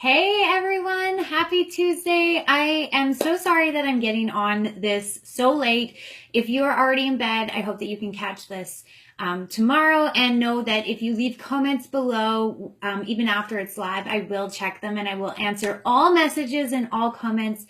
Hey everyone, happy Tuesday. I am so sorry that I'm getting on this so late. If you are already in bed, I hope that you can catch this tomorrow, and know that if you leave comments below, even after it's live, I will check them and I will answer all messages and all comments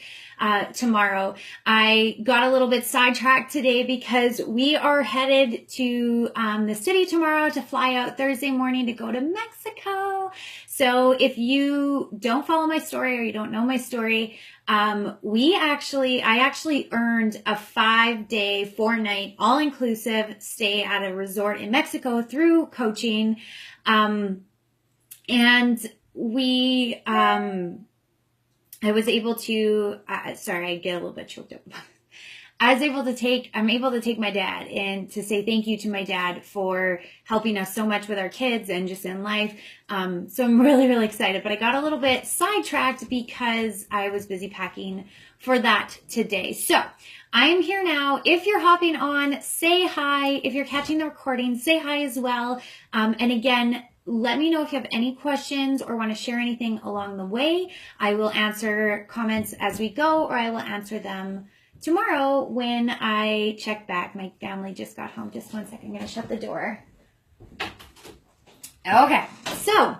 tomorrow. I got a little bit sidetracked today because we are headed to the city tomorrow to fly out Thursday morning to go to Mexico. So if you don't follow my story or you don't know my story, I actually earned a 5-day, 4-night, all-inclusive stay at a resort in Mexico through coaching. And I was able to, sorry, I get a little bit choked up. I'm able to take my dad and to say thank you to my dad for helping us so much with our kids and just in life. So I'm really, really excited, but I got a little bit sidetracked because I was busy packing for that today. So I am here now. If you're hopping on, say hi. If you're catching the recording, say hi as well. And again, let me know if you have any questions or want to share anything along the way. I will answer comments as we go, or I will answer them tomorrow when I check back. My family just got home. Just one second. I'm going to shut the door. Okay. So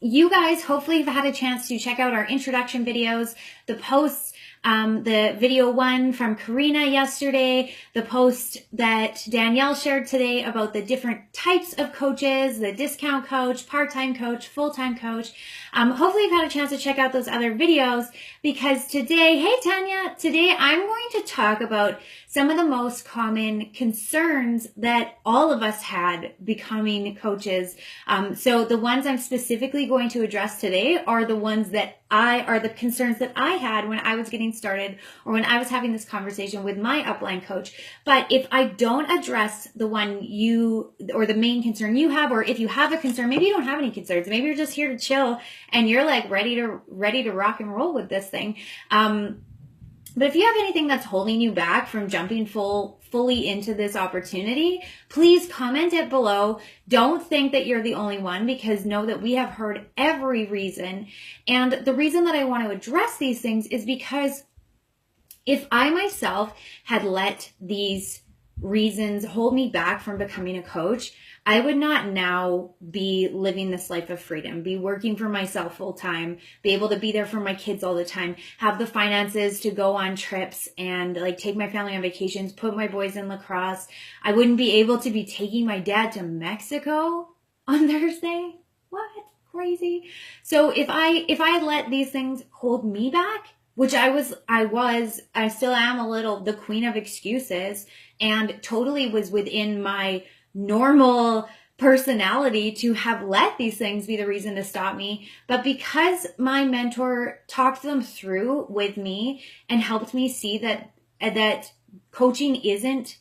you guys hopefully have had a chance to check out our introduction videos, the posts, the video one from Karina yesterday, the post that Danielle shared today about the different types of coaches, the discount coach, part-time coach, full-time coach. Hopefully you've had a chance to check out those other videos, because today, hey Tanya, today I'm going to talk about some of the most common concerns that all of us had becoming coaches. So the ones I'm specifically going to address today are the ones that are the concerns that I had when I was getting started, or when I was having this conversation with my upline coach. But if I don't address the one or the main concern you have, or if you have a concern, maybe you don't have any concerns, maybe you're just here to chill and you're like ready to rock and roll with this thing. But if you have anything that's holding you back from jumping fully into this opportunity, please comment it below. Don't think that you're the only one, because know that we have heard every reason. And the reason that I want to address these things is because if I myself had let these reasons hold me back from becoming a coach, I would not now be living this life of freedom, be working for myself full time, be able to be there for my kids all the time, have the finances to go on trips and like take my family on vacations, put my boys in lacrosse. I wouldn't be able to be taking my dad to Mexico on Thursday. What? Crazy. So if I had let these things hold me back, which I still am a little the queen of excuses, and totally was within my normal personality to have let these things be the reason to stop me. But because my mentor talked them through with me and helped me see that coaching isn't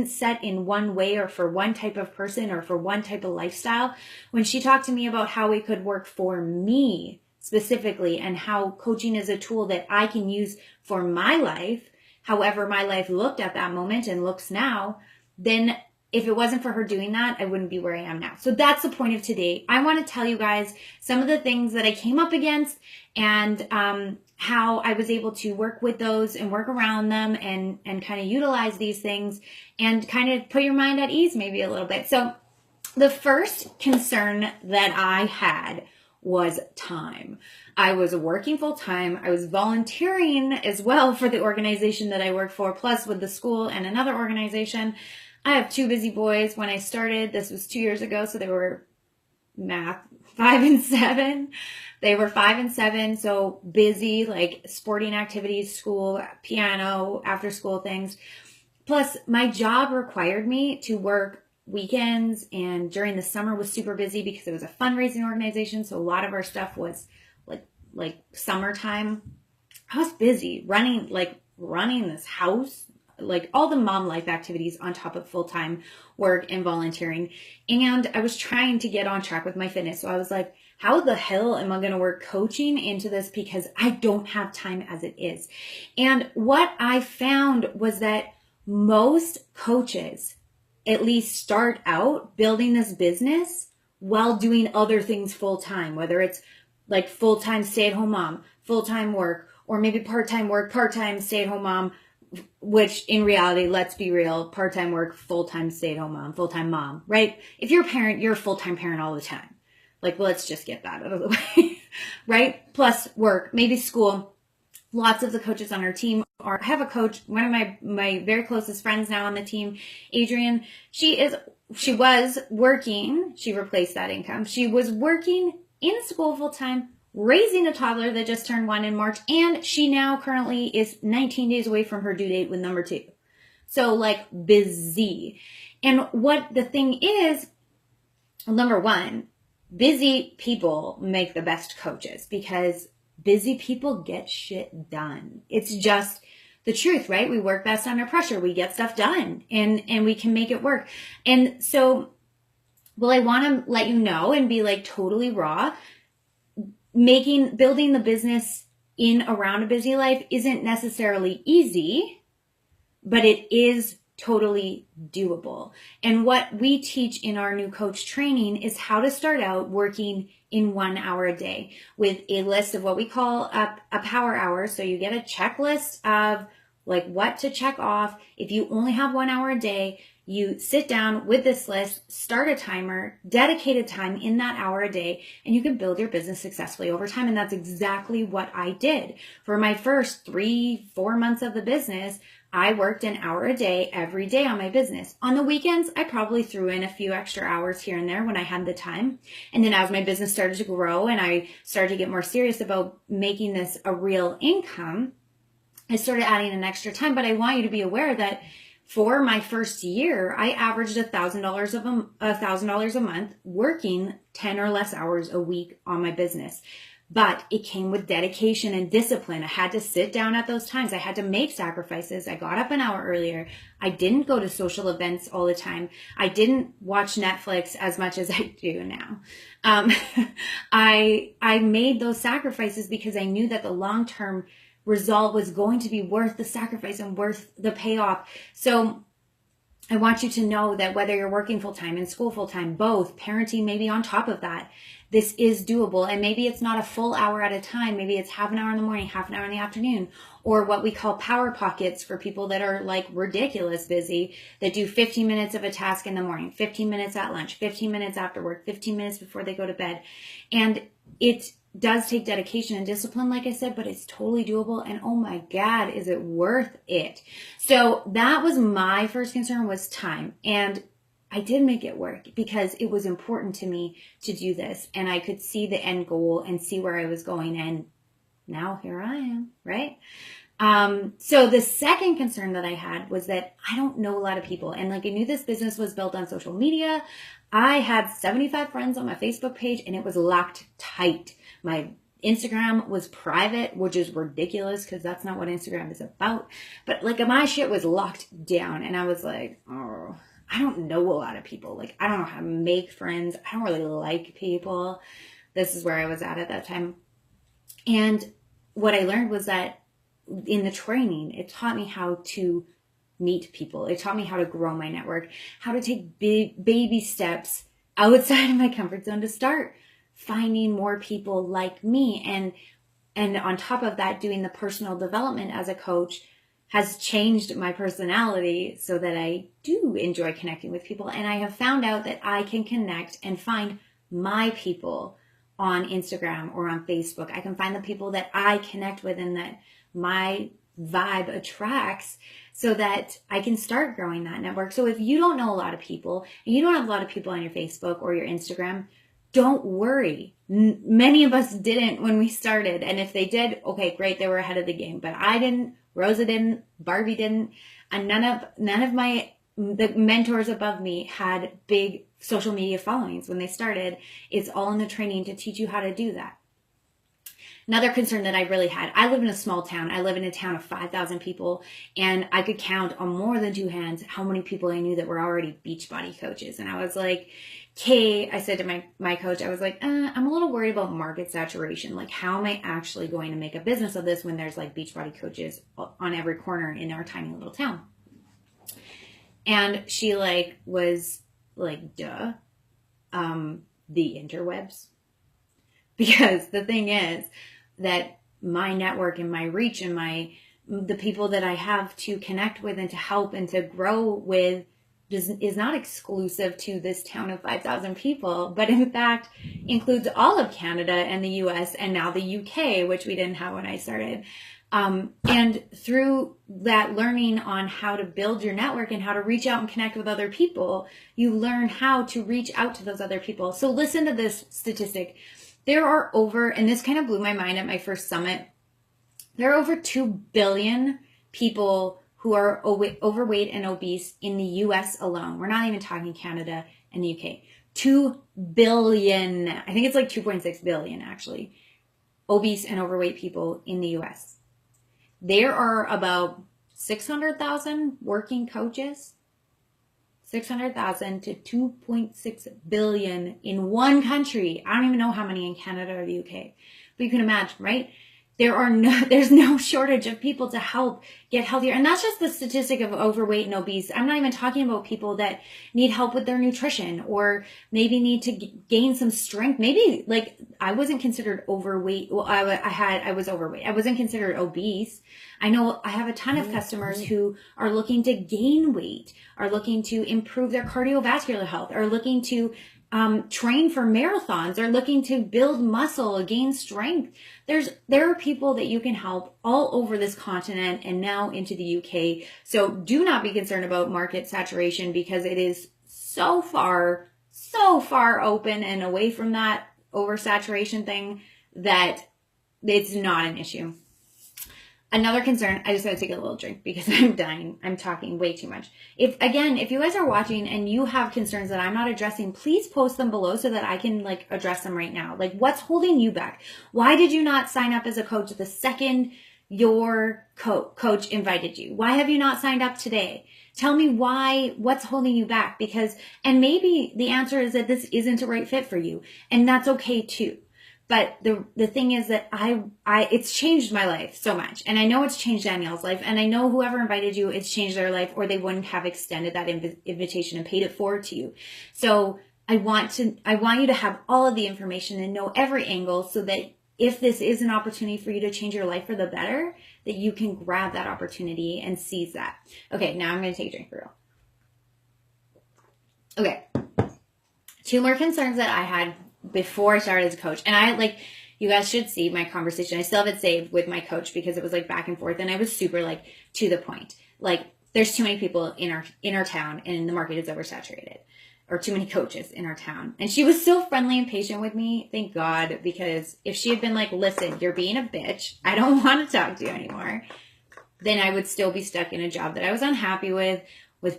set in one way or for one type of person or for one type of lifestyle, when she talked to me about how it could work for me specifically, and how coaching is a tool that I can use for my life, however my life looked at that moment and looks now, then if it wasn't for her doing that, I wouldn't be where I am now. So that's the point of today. I want to tell you guys some of the things that I came up against, and how I was able to work with those and work around them, and kind of utilize these things and kind of put your mind at ease maybe a little bit. So the first concern that I had was time. I was working full time. I was volunteering as well for the organization that I work for, plus with the school and another organization. I have 2 busy boys. When I started, this was 2 years ago, so they were 5 and 7. They were 5 and 7, so busy, like sporting activities, school, piano, after school things. Plus, my job required me to work weekends, and during the summer was super busy because it was a fundraising organization. So a lot of our stuff was like summertime. I was busy running this house, like all the mom life activities on top of full-time work and volunteering. And I was trying to get on track with my fitness. So I was like, how the hell am I going to work coaching into this? Because I don't have time as it is. And what I found was that most coaches at least start out building this business while doing other things full time, whether it's like full-time stay-at-home mom, full-time work, or maybe part-time work, part-time stay-at-home mom, which in reality, let's be real, part-time work, full-time stay-at-home mom, full-time mom, right? If you're a parent, you're a full-time parent all the time. Like, let's just get that out of the way, right? Plus work, maybe school. Lots of the coaches on our team I have a coach, one of my very closest friends now on the team, Adrienne. She was working, she replaced that income. She was working in school full-time, raising a toddler that just turned 1 in March, and she now currently is 19 days away from her due date with number 2. So like busy. And what the thing is, number one, busy people make the best coaches because busy people get shit done. It's just the truth, right? We work best under pressure. We get stuff done and we can make it work. And so, well, I want to let you know and be like totally raw. Building the business in around a busy life isn't necessarily easy, but it is totally doable. And what we teach in our new coach training is how to start out working in 1 hour a day with a list of what we call a power hour. So you get a checklist of like what to check off. If you only have 1 hour a day, you sit down with this list, start a timer, dedicated time in that hour a day, and you can build your business successfully over time. And that's exactly what I did. For my first 3-4 months of the business, I worked an hour a day every day on my business. On the weekends, I probably threw in a few extra hours here and there when I had the time. And then as my business started to grow and I started to get more serious about making this a real income, I started adding an extra time. But I want you to be aware that for my first year, I averaged $1,000 a month working 10 or less hours a week on my business. But it came with dedication and discipline. I had to sit down at those times. I had to make sacrifices. I got up an hour earlier. I didn't go to social events all the time. I didn't watch Netflix as much as I do now. I made those sacrifices because I knew that the long-term result was going to be worth the sacrifice and worth the payoff. So I want you to know that whether you're working full-time, in school full-time, both, parenting maybe on top of that, this is doable. And maybe it's not a full hour at a time. Maybe it's half an hour in the morning, half an hour in the afternoon, or what we call power pockets for people that are like ridiculous busy, that do 15 minutes of a task in the morning, 15 minutes at lunch, 15 minutes after work, 15 minutes before they go to bed. And it does take dedication and discipline, like I said, but it's totally doable. And oh my God, is it worth it? So that was my first concern, was time. And I did make it work because it was important to me to do this. And I could see the end goal and see where I was going. And now here I am, right? So the second concern that I had was that I don't know a lot of people. And like I knew this business was built on social media. I had 75 friends on my Facebook page and it was locked tight. My Instagram was private, which is ridiculous because that's not what Instagram is about. But like my shit was locked down and I was like, oh, I don't know a lot of people. Like, I don't know how to make friends. I don't really like people. This is where I was at that time. And what I learned was that in the training, it taught me how to meet people. It taught me how to grow my network, how to take big baby steps outside of my comfort zone to start finding more people like me. And on top of that, doing the personal development as a coach has changed my personality so that I do enjoy connecting with people. And I have found out that I can connect and find my people on Instagram or on Facebook. I can find the people that I connect with and that my vibe attracts so that I can start growing that network. So if you don't know a lot of people and you don't have a lot of people on your Facebook or your Instagram, don't worry. Many of us didn't when we started. And if they did, okay, great. They were ahead of the game, but I didn't. Rosa didn't, Barbie didn't, and none of the mentors above me had big social media followings when they started. It's all in the training to teach you how to do that. Another concern that I really had, I live in a small town. I live in a town of 5,000 people, and I could count on more than 2 hands how many people I knew that were already Beachbody coaches. And I was like, Kay, I said to my coach, I was like, I'm a little worried about market saturation. Like, how am I actually going to make a business of this when there's like Beachbody coaches on every corner in our tiny little town? And she was like, duh, the interwebs. because the thing is that my network and my reach and the people that I have to connect with and to help and to grow with is not exclusive to this town of 5,000 people, but in fact includes all of Canada and the US and now the UK, which we didn't have when I started. And through that learning on how to build your network and how to reach out and connect with other people, you learn how to reach out to those other people. So listen to this statistic. There are over, and this kind of blew my mind at my first summit, there are over 2 billion people who are overweight and obese in the US alone. We're not even talking Canada and the UK. 2 billion, I think it's like 2.6 billion actually, obese and overweight people in the US. There are about 600,000 working coaches, 600,000 to 2.6 billion in one country. I don't even know how many in Canada or the UK, but you can imagine, right? There's no shortage of people to help get healthier. And that's just the statistic of overweight and obese. I'm not even talking about people that need help with their nutrition or maybe need to gain some strength. Maybe like I wasn't considered overweight. Well, I was overweight. I wasn't considered obese. I know I have a ton of customers who are looking to gain weight, are looking to improve their cardiovascular health, are looking to train for marathons, are looking to build muscle, gain strength. There are people that you can help all over this continent and now into the UK. So do not be concerned about market saturation because it is so far open and away from that oversaturation thing that it's not an issue. Another concern, I just gotta take a little drink because I'm dying. I'm talking way too much. If you guys are watching and you have concerns that I'm not addressing, please post them below so that I can like address them right now. Like what's holding you back? Why did you not sign up as a coach the second your coach invited you? Why have you not signed up today? Tell me what's holding you back and maybe the answer is that this isn't a right fit for you and that's okay too. But the thing is that it's changed my life so much. And I know it's changed Danielle's life. And I know whoever invited you, it's changed their life or they wouldn't have extended that invitation and paid it forward to you. So I want you to have all of the information and know every angle so that if this is an opportunity for you to change your life for the better, that you can grab that opportunity and seize that. Okay, now I'm going to take a drink for real. Okay. 2 more concerns that I had before I started as a coach. And you guys should see my conversation. I still have it saved with my coach because it was like back and forth and I was super like to the point. Like there's too many people in our town and the market is oversaturated, or too many coaches in our town. And she was so friendly and patient with me. Thank God, because if she had been like, listen, you're being a bitch, I don't want to talk to you anymore, then I would still be stuck in a job that I was unhappy with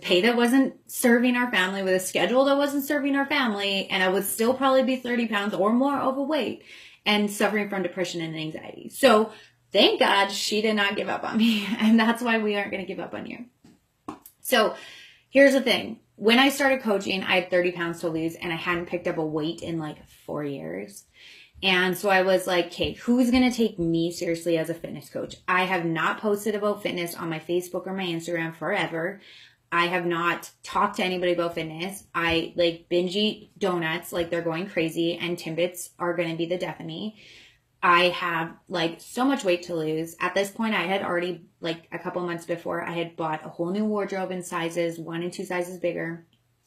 pay that wasn't serving our family, with a schedule that wasn't serving our family, and I would still probably be 30 pounds or more overweight and suffering from depression and anxiety. So thank God she did not give up on me, and that's why we aren't going to give up on you. So here's the thing. When I started coaching, I had 30 pounds to lose, and I hadn't picked up a weight in like 4 years. And so I was like, okay, who's going to take me seriously as a fitness coach? I have not posted about fitness on my Facebook or my Instagram forever. I have not talked to anybody about fitness. I like binge eat donuts like they're going crazy, and Timbits are going to be the death of me. I have like so much weight to lose. At this point, I had already, like a couple months before, I had bought a whole new wardrobe in sizes 1 and 2 sizes bigger.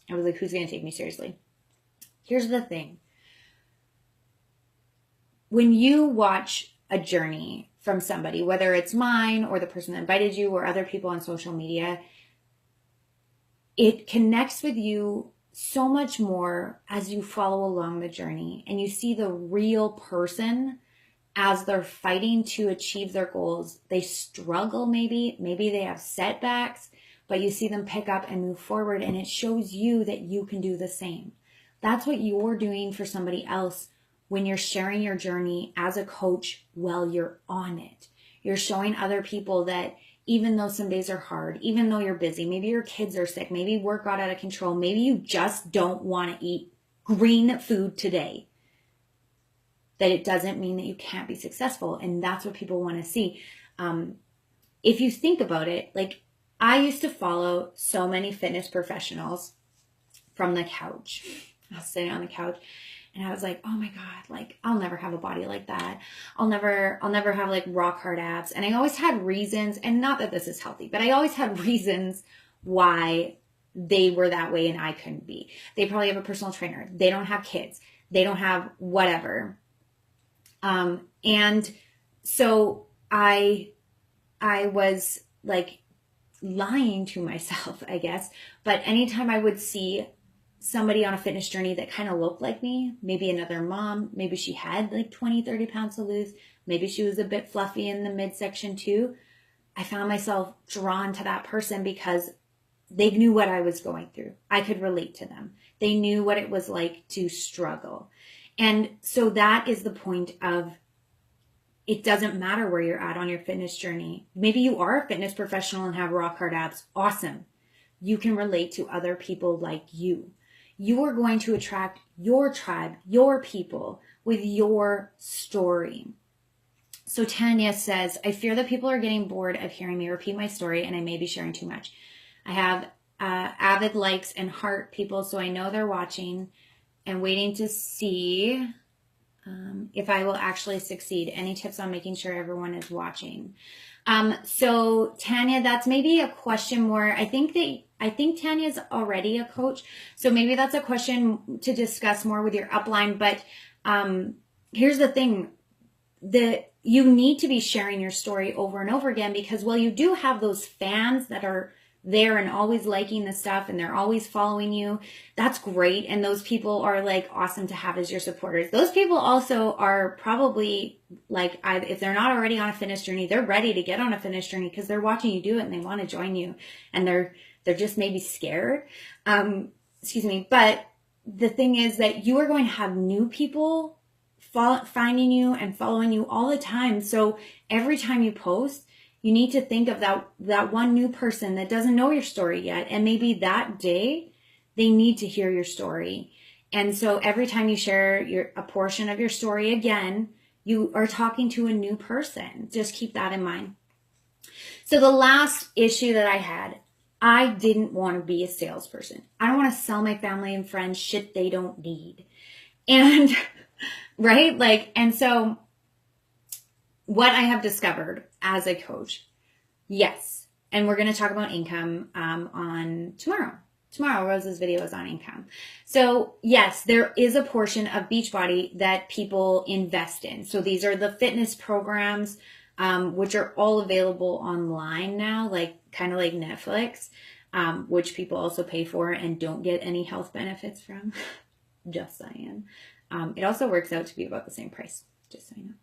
I was like, who's going to take me seriously? Here's the thing. When you watch a journey from somebody, whether it's mine or the person that invited you or other people on social media, it connects with you so much more as you follow along the journey and you see the real person as they're fighting to achieve their goals. They struggle, maybe they have setbacks, but you see them pick up and move forward, and it shows you that you can do the same. That's what you're doing for somebody else when you're sharing your journey as a coach while you're on it. You're showing other people that even though some days are hard, even though you're busy, maybe your kids are sick, maybe work got out of control, maybe you just don't want to eat green food today, that it doesn't mean that you can't be successful. And that's what people want to see. If you think about it, like I used to follow so many fitness professionals from the couch. I'll sit on the couch And I was like, oh my God, like I'll never have a body like that. I'll never have like rock hard abs. And I always had reasons, and not that this is healthy, but I always had reasons why they were that way and I couldn't be. They probably have a personal trainer. They don't have kids. They don't have whatever. And so I was like lying to myself, I guess. But anytime I would see somebody on a fitness journey that kind of looked like me, maybe another mom, maybe she had like 20, 30 pounds to lose, maybe she was a bit fluffy in the midsection too, I found myself drawn to that person because they knew what I was going through. I could relate to them. They knew what it was like to struggle. And so that is the point of, it doesn't matter where you're at on your fitness journey. Maybe you are a fitness professional and have rock hard abs. Awesome. You can relate to other people like you. You are going to attract your tribe, your people with your story. So Tanya says, I fear that people are getting bored of hearing me repeat my story and I may be sharing too much. I have avid likes and heart people, so I know they're watching and waiting to see if I will actually succeed. Any tips on making sure everyone is watching? So Tanya, that's maybe a question more. I think Tanya's already a coach, so maybe that's a question to discuss more with your upline. But here's the thing, you need to be sharing your story over and over again, because while you do have those fans that are there and always liking the stuff and they're always following you, that's great. And those people are like awesome to have as your supporters. Those people also are probably like, if they're not already on a fitness journey, they're ready to get on a fitness journey because they're watching you do it and they want to join you, and they're just maybe scared. Excuse me. But the thing is that you are going to have new people finding you and following you all the time. So every time you post, you need to think of that one new person that doesn't know your story yet. And maybe that day they need to hear your story. And so every time you share a portion of your story again, you are talking to a new person. Just keep that in mind. So the last issue that I had, I didn't want to be a salesperson. I don't want to sell my family and friends shit they don't need. And right? And so what I have discovered as a coach, yes, and we're going to talk about income on tomorrow. Tomorrow, Rose's video is on income. So yes, there is a portion of Beachbody that people invest in. So these are the fitness programs, which are all available online now, kind of like Netflix, which people also pay for and don't get any health benefits from. Just saying. It also works out to be about the same price, just so you know.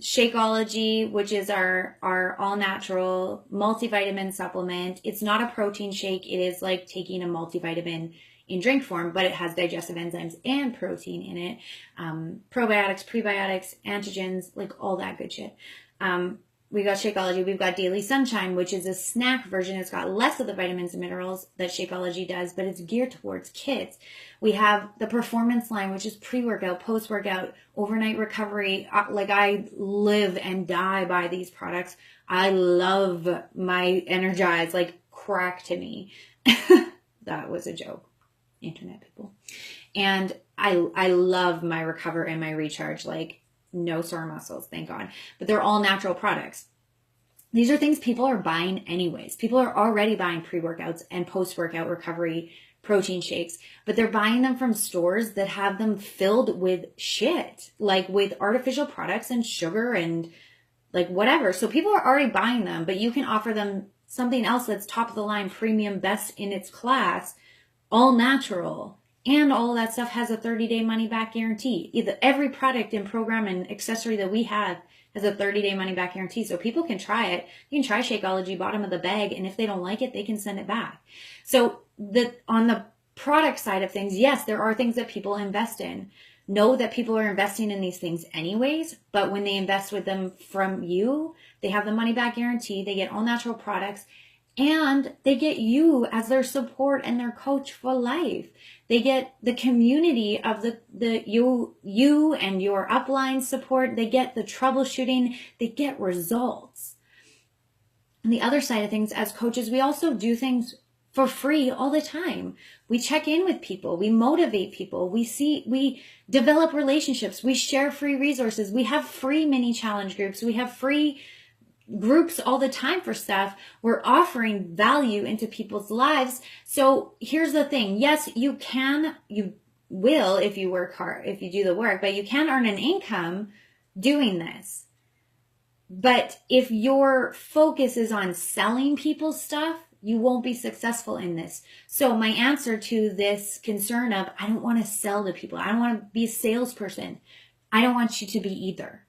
Shakeology, which is our all-natural multivitamin supplement. It's not a protein shake. It is like taking a multivitamin in drink form, but it has digestive enzymes and protein in it. Probiotics, prebiotics, antigens, like all that good shit. We got Shakeology. We've got Daily Sunshine, which is a snack version. It's got less of the vitamins and minerals that Shakeology does, but it's geared towards kids. We have the Performance line, which is pre-workout, post-workout, overnight recovery. I live and die by these products. I love my Energize, crack to me. That was a joke, internet people. And I love my Recover and my Recharge, no sore muscles, thank God. But they're all natural products. These are things people are buying anyways. People are already buying pre-workouts and post-workout recovery protein shakes, but they're buying them from stores that have them filled with shit, with artificial products and sugar and whatever. So people are already buying them, but you can offer them something else that's top of the line, premium, best in its class, all natural. And all of that stuff has a 30-day money-back guarantee. Every product and program and accessory that we have has a 30-day money-back guarantee. So people can try it. You can try Shakeology, bottom of the bag, and if they don't like it, they can send it back. So on the product side of things, yes, there are things that people invest in. Know that people are investing in these things anyways, but when they invest with them from you, they have the money-back guarantee. They get all natural products. And they get you as their support and their coach for life. They get the community of you and your upline support. They get the troubleshooting. They get results. And the other side of things, as coaches, we also do things for free all the time. We check in with people. We motivate people. We develop relationships. We share free resources. We have free mini challenge groups. We have free groups all the time for stuff. We're offering value into people's lives. So here's the thing. Yes, you will if you work hard, if you do the work, but you can earn an income doing this. But if your focus is on selling people stuff, you won't be successful in this. So my answer to this concern of, I don't want to sell to people, I don't want to be a salesperson, I don't want you to be either.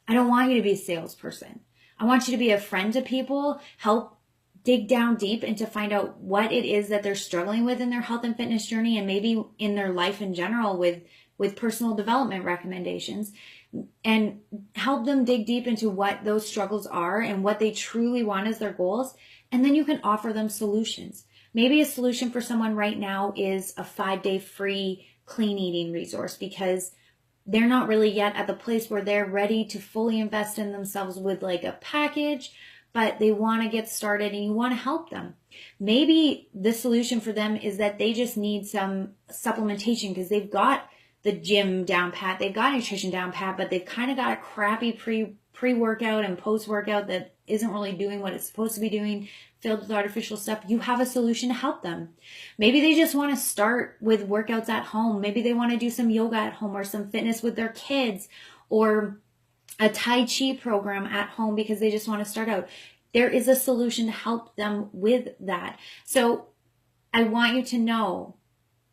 I don't want you to be a salesperson. I want you to be a friend to people, help dig down deep and to find out what it is that they're struggling with in their health and fitness journey, and maybe in their life in general with personal development recommendations, and help them dig deep into what those struggles are and what they truly want as their goals. And then you can offer them solutions. Maybe a solution for someone right now is a 5-day free clean eating resource because they're not really yet at the place where they're ready to fully invest in themselves with like a package, but they want to get started and you want to help them. Maybe the solution for them is that they just need some supplementation because they've got the gym down pat, they've got nutrition down pat, but they've kind of got a crappy pre-workout and post-workout that isn't really doing what it's supposed to be doing, filled with artificial stuff. You have a solution to help them. Maybe they just want to start with workouts at home. Maybe they want to do some yoga at home or some fitness with their kids or a Tai Chi program at home because they just want to start out. There is a solution to help them with that. So I want you to know,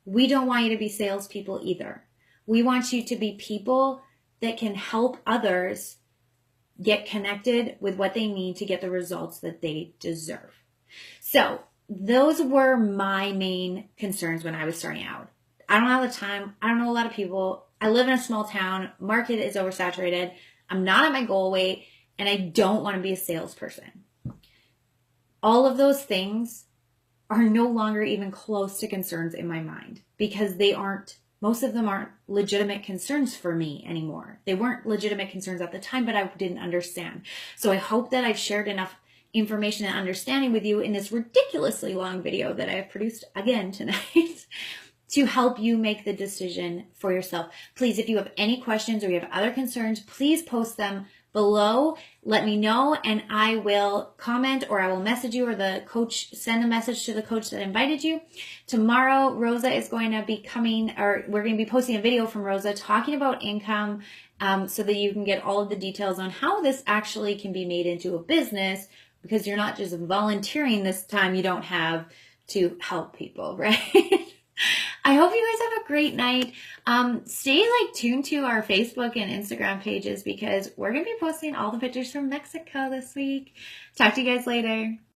we don't want you to be salespeople either. We want you to be people that can help others get connected with what they need to get the results that they deserve. So those were my main concerns when I was starting out. I don't have the time. I don't know a lot of people. I live in a small town. Market is oversaturated. I'm not at my goal weight and I don't want to be a salesperson. All of those things are no longer even close to concerns in my mind because most of them aren't legitimate concerns for me anymore. They weren't legitimate concerns at the time, but I didn't understand. So I hope that I've shared enough information and understanding with you in this ridiculously long video that I have produced again tonight to help you make the decision for yourself. Please, if you have any questions or you have other concerns, please post them below. Let me know and I will comment or I will message you or the coach, send a message to the coach that invited you. Tomorrow, Rosa is going to be we're going to be posting a video from Rosa talking about income so that you can get all of the details on how this actually can be made into a business because you're not just volunteering this time you don't have to help people, right? I hope you guys have a great night. Stay tuned to our Facebook and Instagram pages because we're going to be posting all the pictures from Mexico this week. Talk to you guys later.